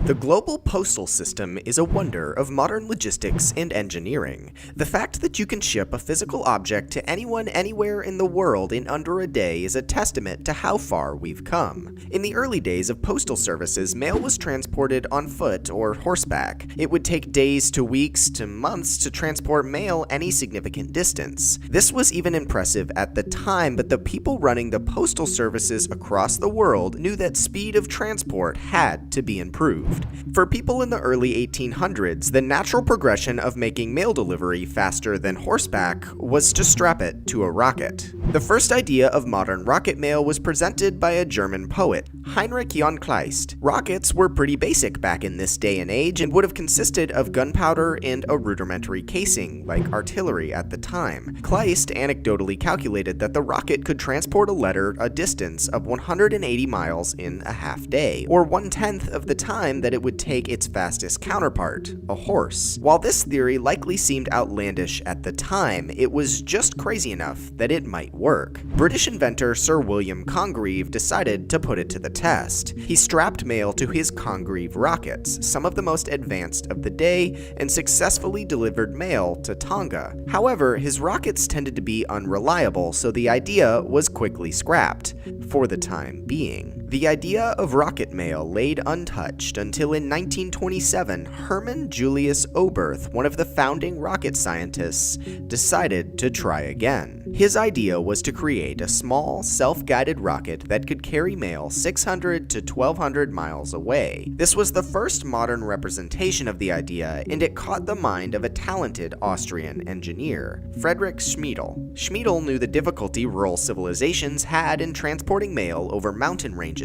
The global postal system is a wonder of modern logistics and engineering. The fact that you can ship a physical object to anyone anywhere in the world in under a day is a testament to how far we've come. In the early days of postal services, mail was transported on foot or horseback. It would take days to weeks to months to transport mail any significant distance. This was even impressive at the time, but the people running the postal services across the world knew that speed of transport had to be improved. For people in the early 1800s, the natural progression of making mail delivery faster than horseback was to strap it to a rocket. The first idea of modern rocket mail was presented by a German poet, Heinrich von Kleist. Rockets were pretty basic back in this day and age and would have consisted of gunpowder and a rudimentary casing, like artillery at the time. Kleist anecdotally calculated that the rocket could transport a letter a distance of 180 miles in a half day, or 1/10 of the time that it would take its fastest counterpart, a horse. While this theory likely seemed outlandish at the time, it was just crazy enough that it might work. British inventor Sir William Congreve decided to put it to the test. He strapped mail to his Congreve rockets, some of the most advanced of the day, and successfully delivered mail to Tonga. However, his rockets tended to be unreliable, so the idea was quickly scrapped, for the time being. The idea of rocket mail laid untouched until in 1927, Hermann Julius Oberth, one of the founding rocket scientists, decided to try again. His idea was to create a small, self-guided rocket that could carry mail 600 to 1,200 miles away. This was the first modern representation of the idea, and it caught the mind of a talented Austrian engineer, Friedrich Schmiedel. Schmiedel knew the difficulty rural civilizations had in transporting mail over mountain ranges.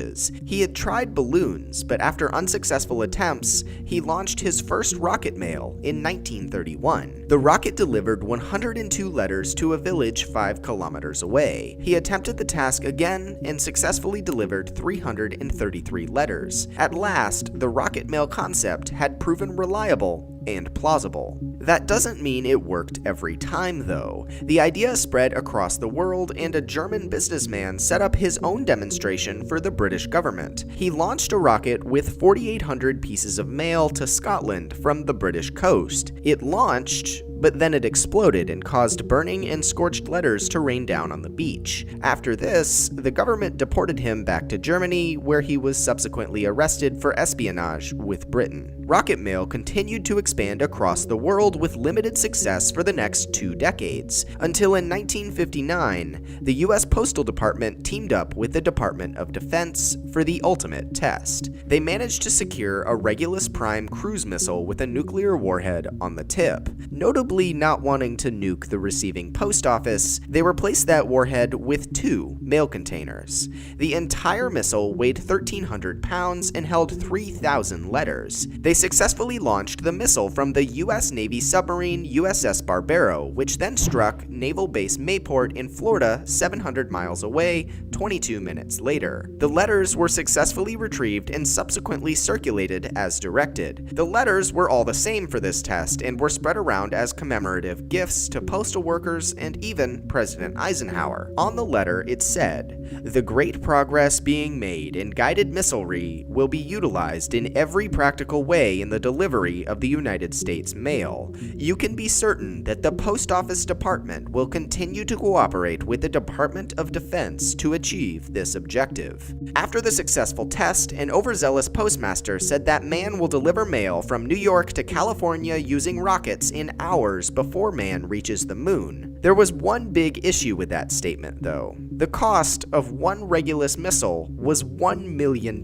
He had tried balloons, but after unsuccessful attempts, he launched his first rocket mail in 1931. The rocket delivered 102 letters to a village 5 kilometers away. He attempted the task again and successfully delivered 333 letters. At last, the rocket mail concept had proven reliable and plausible. That doesn't mean it worked every time, though. The idea spread across the world, and a German businessman set up his own demonstration for the British government. He launched a rocket with 4,800 pieces of mail to Scotland from the British coast. It launched, but then it exploded and caused burning and scorched letters to rain down on the beach. After this, the government deported him back to Germany, where he was subsequently arrested for espionage with Britain. Rocket mail continued to expand across the world with limited success for the next 2 decades, until in 1959, the US Postal Department teamed up with the Department of Defense for the ultimate test. They managed to secure a Regulus Prime cruise missile with a nuclear warhead on the tip. Notably not wanting to nuke the receiving post office, they replaced that warhead with 2 mail containers. The entire missile weighed 1,300 pounds and held 3,000 letters. They successfully launched the missile from the US Navy submarine USS Barbaro, which then struck Naval Base Mayport in Florida 700 miles away 22 minutes later. The letters were successfully retrieved and subsequently circulated as directed. The letters were all the same for this test and were spread around as commemorative gifts to postal workers and even President Eisenhower. On the letter, it said, "The great progress being made in guided missilery will be utilized in every practical way in the delivery of the United States mail. You can be certain that the Post Office Department will continue to cooperate with the Department of Defense to achieve this objective." After the successful test, an overzealous postmaster said that man will deliver mail from New York to California using rockets in hours before man reaches the moon. There was one big issue with that statement, though. The cost of one Regulus missile was $1 million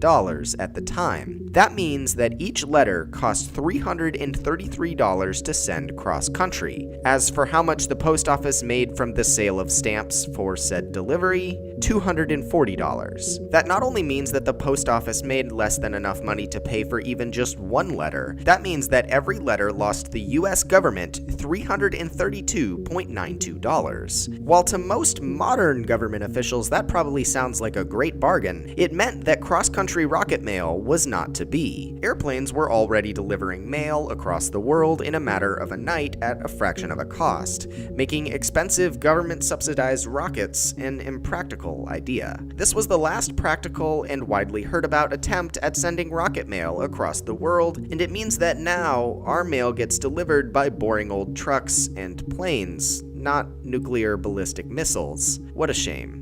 at the time. That means that each letter cost $333 to send cross-country. As for how much the post office made from the sale of stamps for said delivery, $240. That not only means that the post office made less than enough money to pay for even just one letter, that means that every letter lost the US government $332.92. While to most modern government officials that probably sounds like a great bargain, it meant that cross-country rocket mail was not to be. Airplanes were already delivering mail across the world in a matter of a night at a fraction of a cost, making expensive government-subsidized rockets an impractical idea. This was the last practical and widely heard about attempt at sending rocket mail across the world, and it means that now our mail gets delivered by boring old trucks and planes, not nuclear ballistic missiles. What a shame.